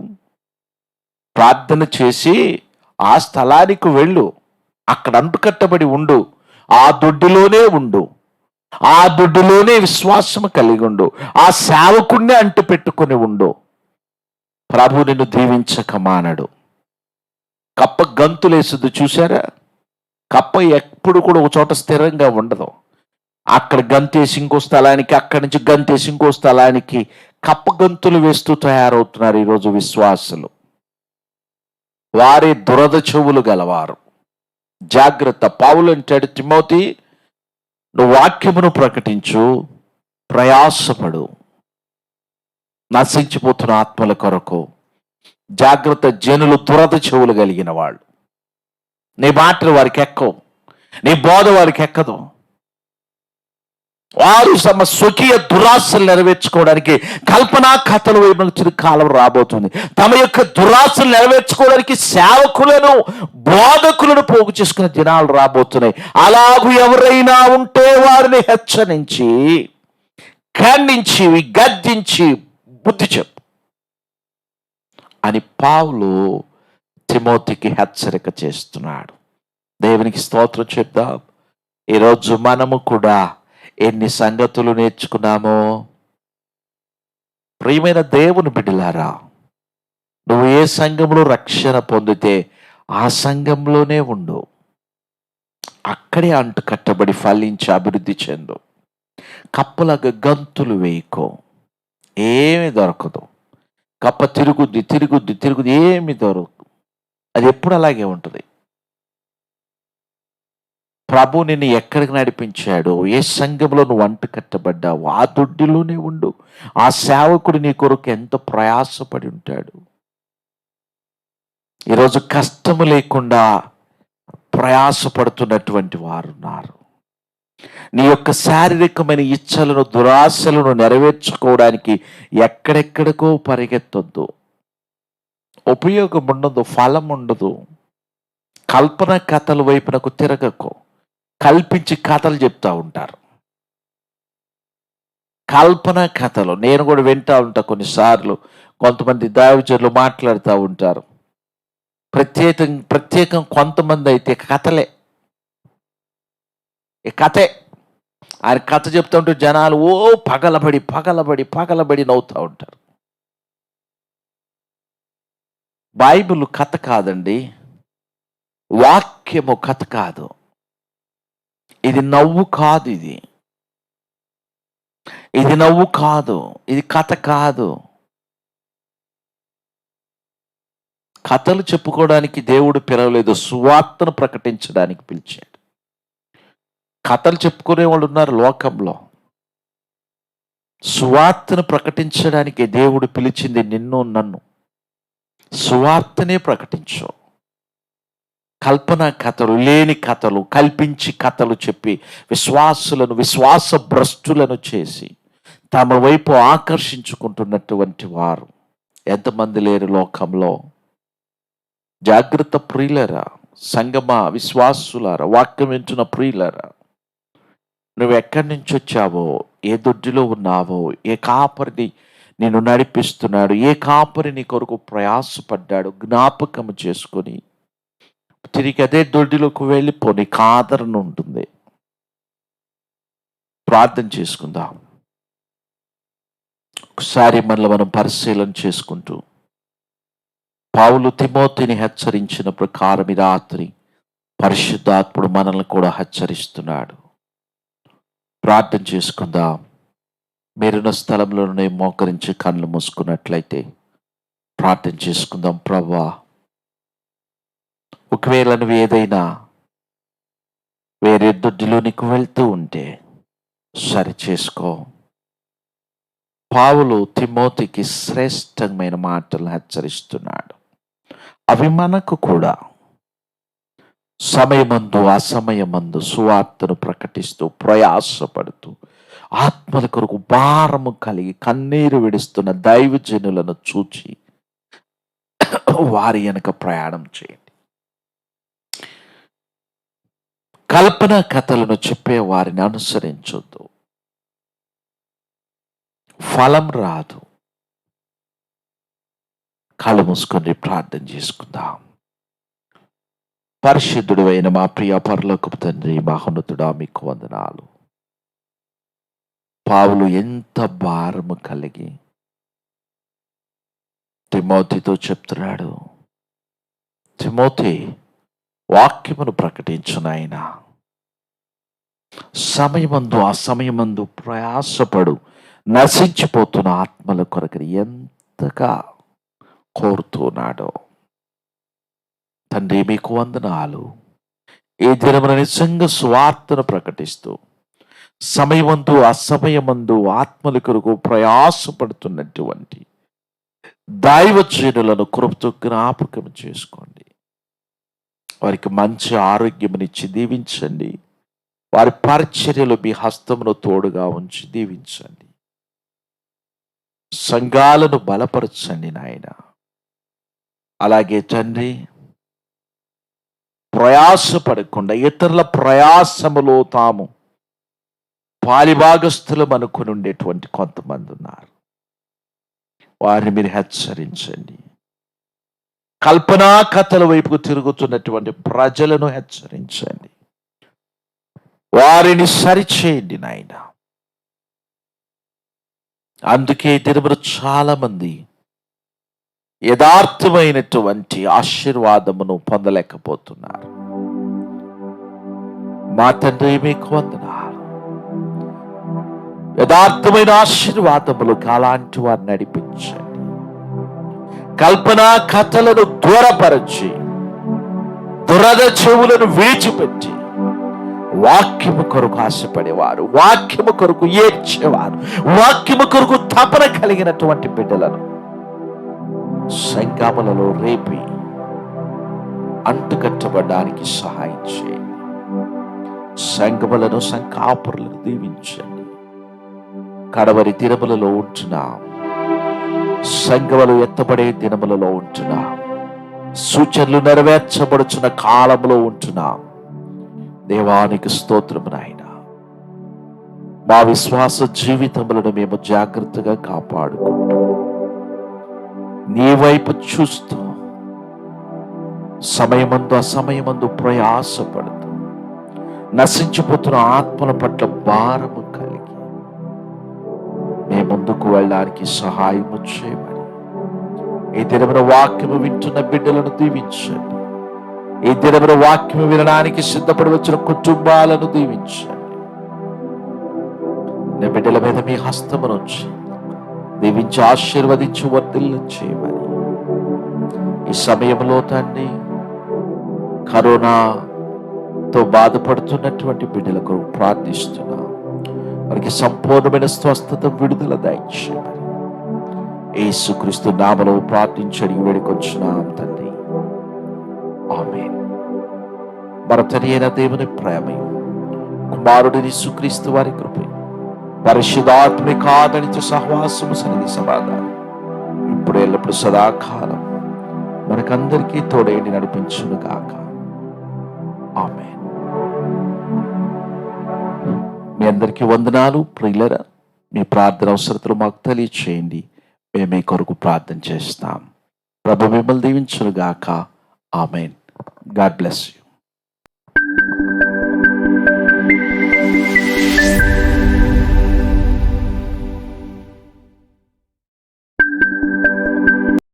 ప్రార్థన చేసి ఆ స్థలానికి వెళ్ళు, అక్కడ అంటుకట్టబడి ఉండు, ఆ దొడ్డిలోనే ఉండు, ఆ దొడ్డిలోనే విశ్వాసము కలిగి ఉండు, ఆ సేవకుడినే అంటు పెట్టుకుని ఉండు. ప్రభు నిన్ను దీవించక మానడు. కప్ప గంతులేస్తుంది చూసారా? కప్ప ఎప్పుడు కూడా ఒక చోట స్థిరంగా ఉండదు. అక్కడ గంతేసి ఇంకో స్థలానికి, అక్కడి నుంచి గంతేసి ఇంకో స్థలానికి కప్ప గంతులు వేస్తూ తయారవుతున్నారు ఈరోజు విశ్వాసులు. వారి దురద చెవులు గలవారు. జాగ్రత్త. పౌలు అంటాడు, తిమోతి, నువ్వు వాక్యమును ప్రకటించు, ప్రయాసపడు, నశించిపోతున్న ఆత్మల కొరకు. జాగ్రత్త, జనులు దురద చెవులు కలిగిన వాళ్ళు. నీ మాటలు వారికి ఎక్కవు, నీ బోధ వారికి ఎక్కదు. వారు తమ స్వకీయ దురాశలు నెరవేర్చుకోవడానికి కల్పనా కథలు వేయవలసిన కాలం రాబోతుంది. తమ యొక్క దురాశలు నెరవేర్చుకోవడానికి సేవకులను, బోధకులను పోగు చేసుకునే దినాలు రాబోతున్నాయి. అలాగూ ఎవరైనా ఉంటే వారిని హెచ్చరించి, ఖండించి, గద్దించి బుద్ధి చెప్పు అని పౌలు తిమోతికి హెచ్చరిక చేస్తున్నాడు. దేవునికి స్తోత్రం చెప్దాం. ఈరోజు మనము కూడా ఎన్ని సంగతులు నేర్చుకున్నామో. ప్రియమైన దేవుని బిడ్డలారా, నువ్వు ఏ సంఘంలో రక్షణ పొందితే ఆ సంఘంలోనే ఉండు, అక్కడే అంటు కట్టబడి ఫలించి అభివృద్ధి చెందు. కప్పలాగా గంతులు వేయకో, ఏమి దొరకదు. కప్ప తిరుగుద్ది తిరుగుద్ది తిరుగుద్ది, ఏమి దొరకదు. అది ఎప్పుడు అలాగే ఉంటుంది. ప్రభు నిన్ను ఎక్కడికి నడిపించాడో, ఏ సంఘంలో నువ్వు అంటు కట్టబడ్డావు, ఆ దొడ్డిలోనే ఉండు. ఆ సేవకుడు నీ కొరకు ఎంతో ప్రయాసపడి ఉంటాడు. ఈరోజు కష్టము లేకుండా ప్రయాసపడుతున్నటువంటి వారు ఉన్నారు. నీ యొక్క శారీరకమైన ఇచ్చలను, దురాశలను నెరవేర్చుకోవడానికి ఎక్కడెక్కడికో పరిగెత్తొద్దు. ఉపయోగం ఉండదు, ఫలం ఉండదు. కల్పన కథల వైపునకు తిరగకు. కల్పించి కథలు చెప్తా ఉంటారు. కల్పన కథలు నేను కూడా వింటా ఉంటా. కొన్నిసార్లు కొంతమంది దైవజనులు మాట్లాడుతూ ఉంటారు. ప్రత్యేకం కొంతమంది అయితే కథలే, కథే. ఆయన కథ చెప్తూ ఉంటే జనాలు పగలబడి నవ్వుతూ ఉంటారు. బైబిల్ కథ కాదండి, వాక్యము కథ కాదు. ఇది నవ్వు కాదు, ఇది నవ్వు కాదు, ఇది కథ కాదు. కథలు చెప్పుకోవడానికి దేవుడు పిలవలేదు, సువార్తను ప్రకటించడానికి పిలిచాడు. కథలు చెప్పుకునే వాళ్ళు ఉన్నారు లోకంలో. సువార్తను ప్రకటించడానికి దేవుడు పిలిచింది నిన్ను నన్ను. సువార్తనే ప్రకటించు. కల్పన కథలు, లేని కథలు, కల్పించి కథలు చెప్పి విశ్వాసులను, విశ్వాస భ్రష్టులను చేసి తమ వైపు ఆకర్షించుకుంటున్నటువంటి వారు ఎంతమంది లేరు లోకంలో. జాగ్రత్త ప్రియులరా, సంగమా, విశ్వాసులారా, వాక్యం వింటున్న ప్రియులరా, నువ్వు ఎక్కడి నుంచి వచ్చావో, ఏ దొడ్డిలో ఉన్నావో, ఏ కాపరిని నిన్ను నడిపిస్తున్నాడు, ఏ కాపరి నీ కొరకు ప్రయాసపడ్డాడు జ్ఞాపకం చేసుకొని తిరిగి అదే దొడ్డిలోకి వెళ్ళిపో. నీకు ఆదరణ ఉంటుంది. ప్రార్థన చేసుకుందాం. ఒకసారి మనలో మనం పరిశీలన చేసుకుంటూ, పౌలు తిమోతిని హెచ్చరించిన ప్రకారం ఈ రాత్రి పరిశుద్ధాత్ముడు మనల్ని కూడా హెచ్చరిస్తున్నాడు. ప్రార్థన చేసుకుందాం. మీరున్న స్థలంలోనే మోకరించి కళ్ళు మూసుకున్నట్లయితే ప్రార్థన చేసుకుందాం. ప్రభువా, ఒకవేళ నువ్వు ఏదైనా వేరే దొడ్డిలోనికి వెళ్తూ ఉంటే సరి చేసుకో. పౌలు తిమోతికి శ్రేష్టమైన మాటలు హెచ్చరిస్తున్నాడు. అవి మనకు కూడా సమయమందు అసమయమందు సువార్తను ప్రకటిస్తూ ప్రయాసపడుతూ ఆత్మల కొరకు భారము కలిగి కన్నీరు విడుస్తున్న దైవజనులను చూచి వారి వెనక ప్రయాణం చేయండి. కల్పన కథలను చెప్పే వారిని అనుసరించొద్దు. ఫలం రాదు. కళ్ళు మూసుకొని ప్రార్థన చేసుకుందాం. పరిశుద్ధుడు అయిన మా ప్రియ పరలోకపు తండ్రి, మహోన్నతుడా, మీకు వందనాలు. పౌలు ఎంత భారము కలిగి తిమోతితో చెప్తున్నాడు, తిమోతి, వాక్యమును ప్రకటించు నాయనా. సమయమందు అసమయమందు ప్రయాసపడు నశించిపోతున్న ఆత్మల కొరకు ఎంతగా కోరుతున్నాడో. తండ్రి, మీకు వందనాలు. ఈ దినమున నిజంగా సువార్తను ప్రకటిస్తూ సమయమందు అసమయమందు ఆత్మల కొరకు ప్రయాసపడుతున్నటువంటి దైవజనులను కృపతో జ్ఞాపకం చేసుకోండి. వారికి మంచి ఆరోగ్యమునిచ్చి దీవించండి. వారి పరిచర్యలు మీ హస్తమును తోడుగా ఉంచి దీవించండి. సంఘాలను బలపరచండి నాయన. అలాగే తండ్రి, ప్రయాసపడకుండా ఇతరుల ప్రయాసములో తాము పాలిభాగస్థులం అనుకుని ఉండేటువంటి కొంతమంది ఉన్నారు. వారిని మీరు హెచ్చరించండి. కల్పనా కథల వైపుకు తిరుగుతున్నటువంటి ప్రజలను హెచ్చరించండి. వారిని సరిచేయండి నాయన. అందుకే దినమున చాలా మంది యథార్థమైనటువంటి ఆశీర్వాదమును పొందలేకపోతున్నారు. మా తండ్రి, మీకు వందనాలు. యథార్థమైన ఆశీర్వాదములకు అలాంటి వారిని నడిపించండి. కల్పనా కథలను దూరపరచి దురద చెవులను విడిచిపెట్టి వాక్యము కొరకు ఆశపడేవారు, వాక్యము కొరకు ఏడ్చేవారు, వాక్యము కొరకు తపన కలిగినటువంటి బిడ్డలను సంగములలో రేపి అంటుకట్టబడడానికి సహాయం చేయండి. సంగములను, సంకాపురులను దీవించండి. కడవరి దినములలో ఉంటున్నాం, సంగములు ఎత్తబడే దినములలో ఉంటున్నాం, సూచనలు నెరవేర్చబడుచున్న కాలంలో ఉంటున్నాం. దేవానికి స్తోత్రము నాయన. మా విశ్వాస జీవితములను మేము జాగ్రత్తగా కాపాడుకుంటూ నీ వైపు చూస్తూ సమయమందు అసమయమందు ప్రయాసపడుతూ నశించిపోతున్న ఆత్మల పట్ల భారము కలిగి మేము ముందుకు వెళ్ళడానికి సహాయము చేయమని ఈ దినమున వాక్యము వింటున్న బిడ్డలను దీవించండి. ఈ దినమున వాక్యము వినడానికి సిద్ధపడి వచ్చిన కుటుంబాలను దీవించండి. నీ బిడ్డల మీద మీ హస్తమును ఉంచి దీవించి ఆశీర్వదించి వర్ధిల్ల చేయమని ఈ సమయంలో తండ్రి కరోనాతో బాధపడుతున్నటువంటి బిడ్డల కొరకు ప్రార్థిస్తున్నా. వారికి సంపూర్ణమైన స్వస్థత, విడుదల దయచేయమని యేసుక్రీస్తు నామములో ప్రార్థించడి వేడుకొంచున్నాం తండ్రి. ఆమేన్. మన తండ్రి అయిన దేవుని ప్రేమయు, కుమారుడిని యేసుక్రీస్తు వారి కృప, పరిశుద్ధాత్మిక ఆదరించే సహవాసము, సన్నిధి, సమాధానం ఇప్పుడు ఎల్లప్పుడు సదాకాలం మనకందరికీ తోడేండి నడిపించును గాక. ఆమేన్. మీ అందరికీ వందనాలు ప్రియులరా. మీ ప్రార్థన అవసరతలు మాకు తెలియచేయండి, మేము మీ కొరకు ప్రార్థన చేస్తాం. ప్రభు మిమ్మల్ని దీవించును గాక. ఆమేన్. God bless you.